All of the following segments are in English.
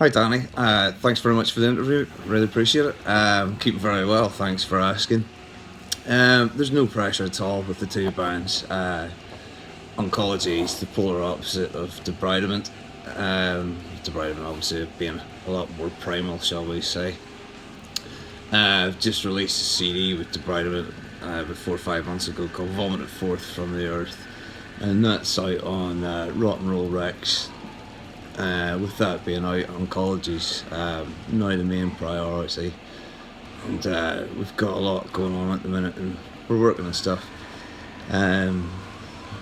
Hi Danny, thanks very much for the interview, really appreciate it. Keeping very well, thanks for asking. There's no pressure at all with the two bands. Oncology is the polar opposite of Debridement. Debridement obviously being a lot more primal, shall we say. Just released a CD with Debridement about 4 or 5 months ago called Vomited Forth from the Earth, and that's out on Rock and Roll Rex. With that being out, Oncology's now the main priority, and we've got a lot going on at the minute, and we're working on stuff. Working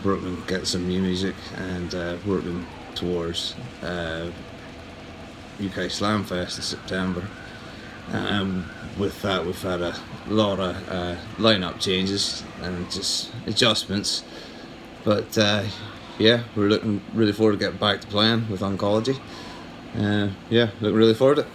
on getting some new music, and working towards UK Slam Fest in September. With that, we've had a lot of line-up changes and just adjustments, but yeah, we're looking really forward to getting back to playing with Oncology. Yeah, looking really forward to it.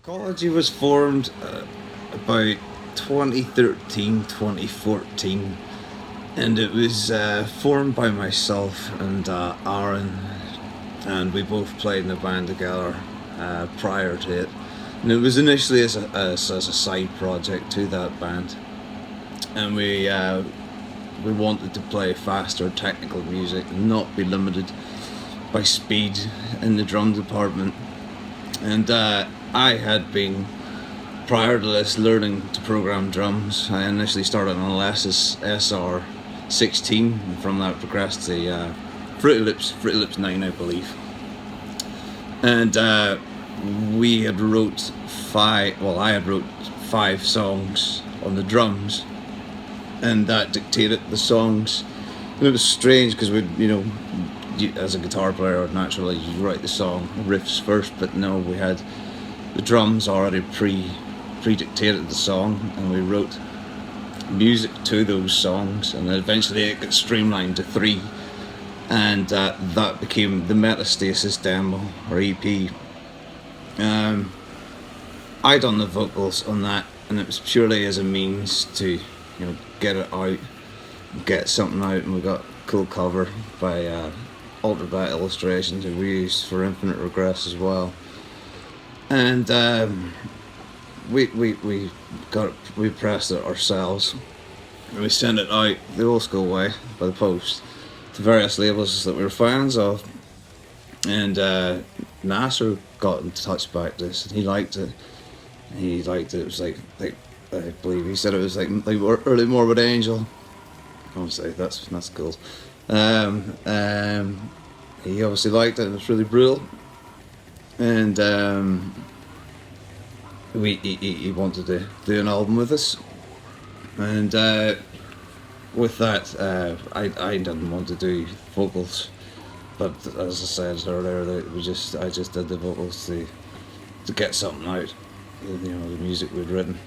Oncology was formed about 2013, 2014, and it was formed by myself and Aaron, and we both played in a band together prior to it. And it was initially as a side project to that band, and we wanted to play faster technical music and not be limited by speed in the drum department. And I had been, prior to this, learning to program drums. I initially started on a SR16, and from that progressed to Fruity Loops 9, I believe. And we had wrote I had wrote 5 songs on the drums, and that dictated the songs. And it was strange because as a guitar player, naturally you write the song riffs first, but no, we had the drums already pre-dictated the song, and we wrote music to those songs, and then eventually it got streamlined to 3, and that became the Metastasis demo, or EP. I done the vocals on that, and it was purely as a means to get it out, get something out, and we got a cool cover by Ultrabat Illustrations, who we used for Infinite Regress as well. And we pressed it ourselves, and we sent it out the old school way by the post to various labels that we were fans of. And Nasser got in touch about this, and he liked it. It was like I believe he said it was like early Morbid Angel. Obviously that's cool. He obviously liked it, and it's really brutal. And he wanted to do an album with us, and with that, I didn't want to do vocals, but as I said earlier, I just did the vocals to get something out, the music we'd written,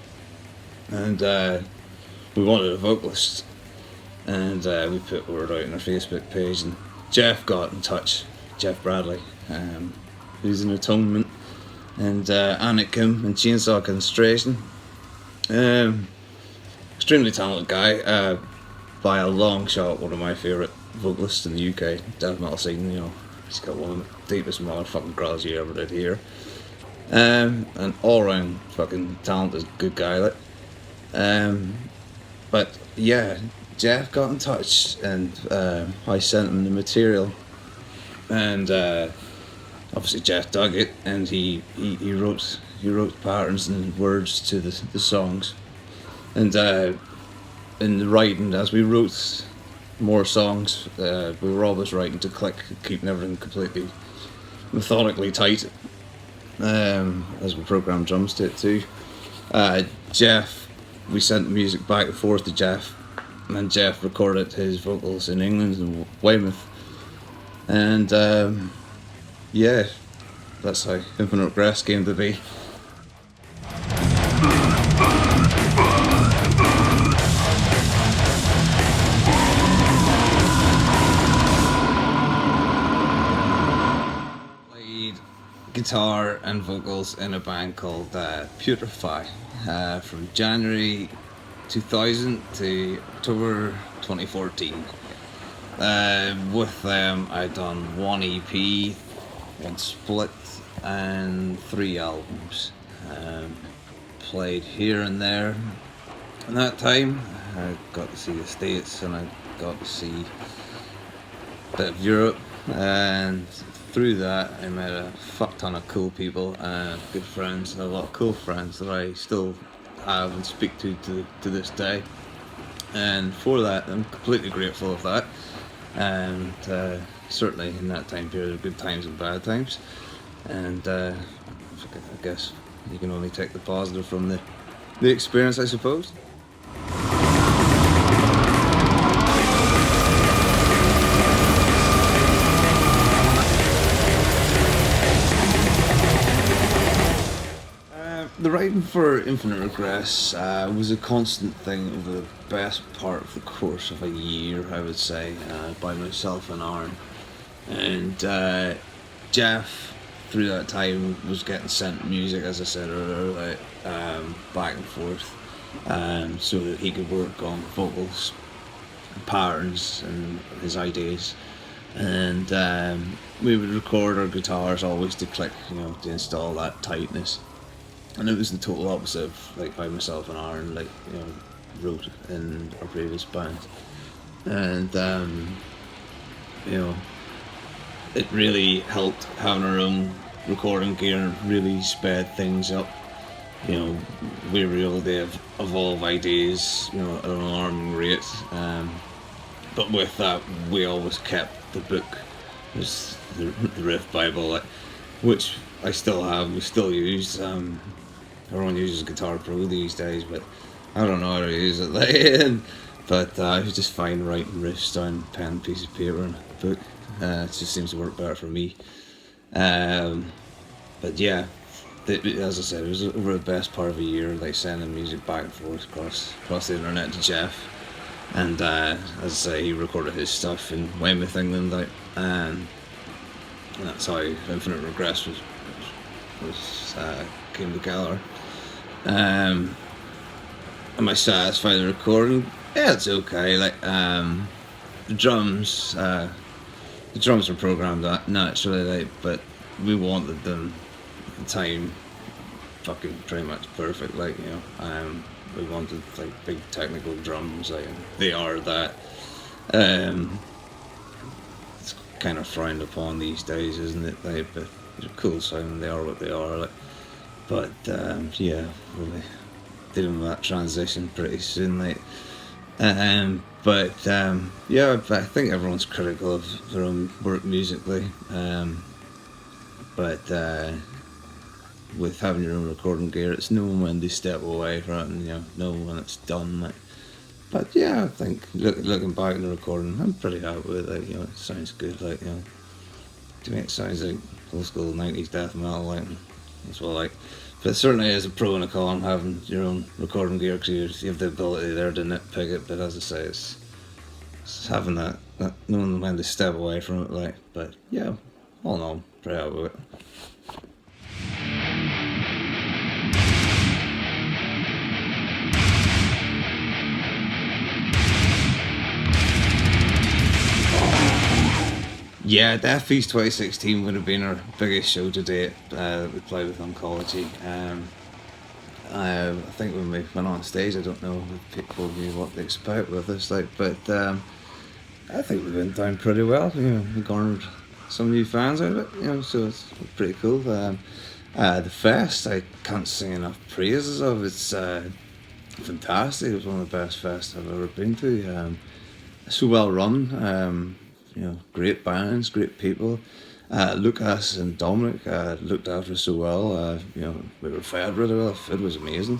and we wanted a vocalist, and we put word out on our Facebook page, and Jeff got in touch, Jeff Bradley, who's in Atonement, and Anakim and Chainsaw Concentration. Extremely talented guy, by a long shot one of my favourite vocalists in the UK death metal scene. He's got one of the deepest motherfucking growls you ever did hear. An all round fucking talented good guy, but yeah, Jeff got in touch, and I sent him the material, and obviously Jeff dug it, and he wrote patterns and words to the songs, and in the writing, as we wrote more songs, we were always writing to click, keeping everything completely methodically tight, as we programmed drums to it too. Jeff, we sent the music back and forth to Jeff, and then Jeff recorded his vocals in England and Weymouth, and yeah, that's how Infinite Regress came to be. guitar and vocals in a band called Putrefy from January 2000 to October 2014. With them, I'd done one EP, one split, and 3 albums. Played here and there. In that time, I got to see the States and I got to see a bit of Europe, and through that I met a fuck ton of cool people and good friends, and a lot of cool friends that I still have and speak to this day. And for that, I'm completely grateful of that. And certainly in that time period, there were good times and bad times. And I guess you can only take the positive from the experience, I suppose. The writing for Infinite Regress was a constant thing over the best part of the course of a year, I would say, by myself and Aaron. And Jeff, through that time, was getting sent music, as I said earlier, back and forth, so that he could work on vocals, patterns, and his ideas. And we would record our guitars always to click, to install that tightness. And it was the total opposite of like by myself and Aaron, wrote in our previous band. And it really helped having our own recording gear, really sped things up. We were able to evolve ideas, at an alarming rate. But with that, we always kept the book, was the riff Bible, which I still have. We still use. Everyone uses Guitar Pro these days, but I don't know how to use it. But I just find writing riffs down pen and piece of paper and a book. It just seems to work better for me. But yeah, as I said, it was over the best part of a year, sending music back and forth across the internet to Jeff. And as I say, he recorded his stuff in Weymouth, England, and that's how Infinite Regress was came together. Am I satisfied with the recording? Yeah, it's okay. The drums were programmed naturally, but we wanted them at the time fucking pretty much perfect. We wanted big technical drums, they are that. It's kind of frowned upon these days, isn't it? But they're cool sound. They are what they are. But yeah, we'll be dealing with that transition pretty soon. But yeah, I think everyone's critical of their own work musically. But with having your own recording gear, it's knowing when to step away from it, and knowing when it's done. But yeah, I think looking back at the recording, I'm pretty happy with it. It sounds good. To me, it sounds like old school 90s death metal. That's what I like. But certainly is a pro and a con having your own recording gear, because you have the ability there to nitpick it. But as I say, it's having that knowing when to step away from it. But yeah, all in all, I'm pretty happy with it. Yeah, Death Feast 2016 would have been our biggest show to date that we played with Oncology. I think when we went on stage, I don't know if people knew what to expect with us, but I think we went down pretty well. We garnered some new fans out of it, so it's pretty cool. The fest, I can't sing enough praises of. It's fantastic. It was one of the best fests I've ever been to. So well run. Great bands, great people. Lucas and Dominic looked after us so well. We were fed really well. It was amazing.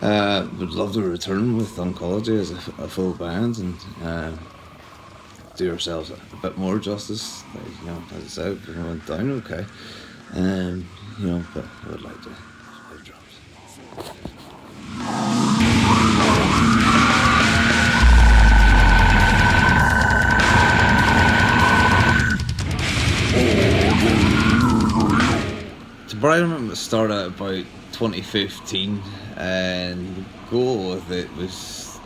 Would love to return with Oncology as a full band and do ourselves a bit more justice. As I said, we went down okay. But I would like to play drums. Debridement started about 2015, and the goal with it was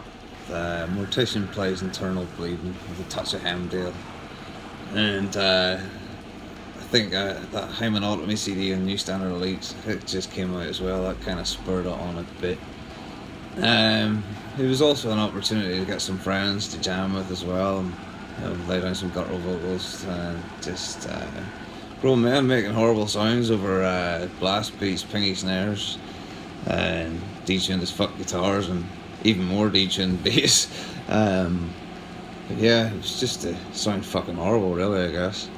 Mortician plays Internal Bleeding with a touch of Hemdale, and I think that Hyman Automy CD and New Standard Elite, it just came out as well. That kind of spurred it on a bit. It was also an opportunity to get some friends to jam with as well, and lay down some guttural vocals and just grown men making horrible sounds over blast beats, pingy snares, and detuned as fuck guitars, and even more detuned bass. But yeah, it was just to sound fucking horrible, really, I guess.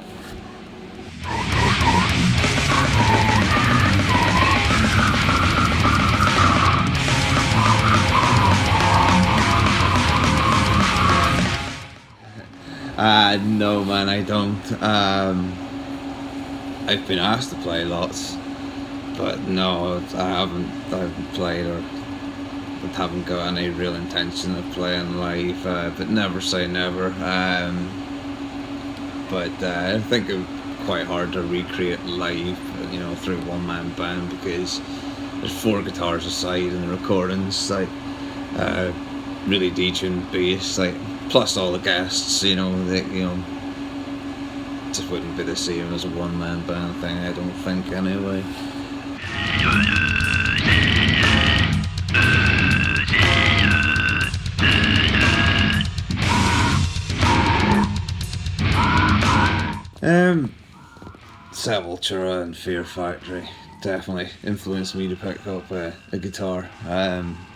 No man, I don't. I've been asked to play lots, but no, I haven't played or haven't got any real intention of playing live, but never say never. But I think it would be quite hard to recreate live, you know, through a one-man band, because there's 4 guitars aside in the recordings, like really detuned bass, like plus all the guests, you know, just wouldn't be the same as a one-man band thing, I don't think, anyway. Sepultura and Fear Factory definitely influenced me to pick up a guitar.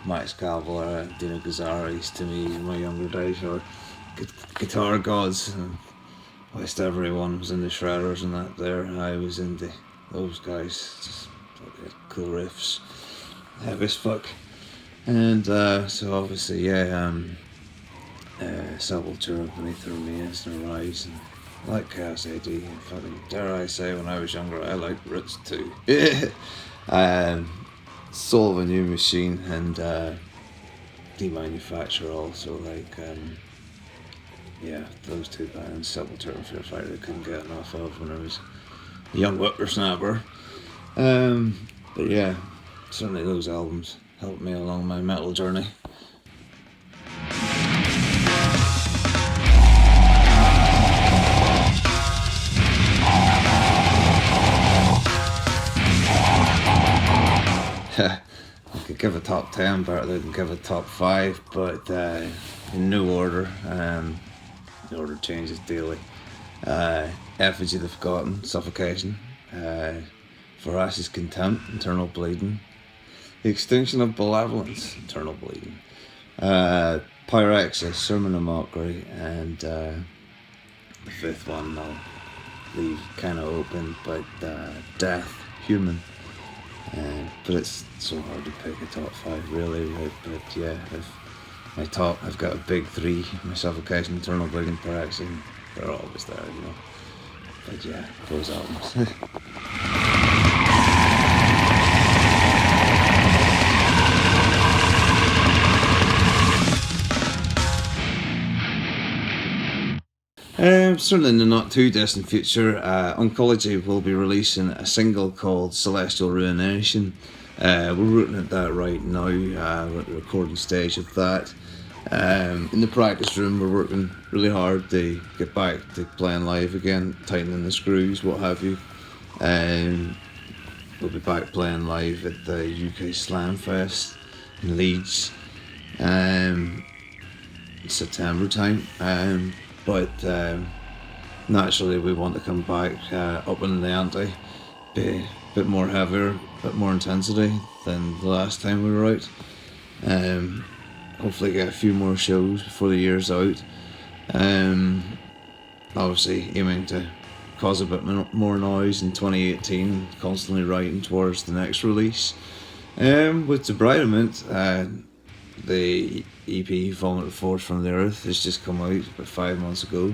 Max Cavalera, Dino Gazzaris, to me in my younger days are guitar gods. Whilst everyone was into shredders and that there, I was into those guys. Just cool riffs, heavy as fuck. And so obviously, yeah, Sepultura, Beneath the Remains, and Rise, and like Chaos AD, and fucking, dare I say, when I was younger, I liked Roots too. Soul of a New Machine and Demanufacture also, like, yeah, those 2 bands, Sepultura and Fear Factory, I couldn't get enough of when I was a young whippersnapper. But yeah, certainly those albums helped me along my metal journey. I could give a top 10 better than give a top 5, but in no order. The order changes daily. Effigy of the Forgotten, Suffocation. Voracious Contempt, Internal Bleeding. The Extinction of Malevolence, Internal Bleeding. Pyrexis, Sermon of Mockery, and the 5th one I'll leave kind of open, but Death, Human. But it's so hard to pick a top 5 really, but yeah, I've got a big 3, my Suffocation, Internal Bleeding, Pyrexis, they're always there, you know. But yeah, those albums. Certainly in the not too distant future, Oncology will be releasing a single called Celestial Ruination. We're rooting at that right now, we're at the recording stage of that. In the practice room we're working really hard to get back to playing live again, tightening the screws, what have you. We'll be back playing live at the UK Slam Fest in Leeds in September time. But naturally we want to come back up in the ante, be a bit more heavier, a bit more intensity than the last time we were out. Hopefully get a few more shows before the year's out. Obviously aiming to cause a bit more noise in 2018, constantly writing towards the next release. With Debridement, the EP Vomit Force from the Earth has just come out about 5 months ago,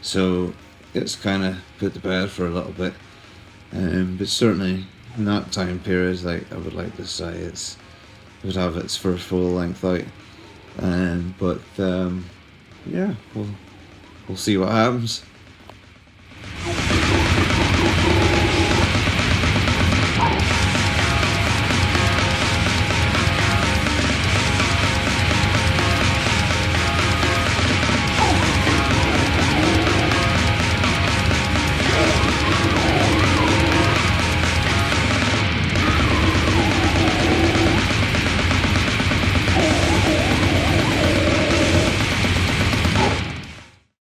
so it's kind of put to bed for a little bit, but certainly in that time period, like, I would like to say it would have its first full length out, but yeah, we'll see what happens.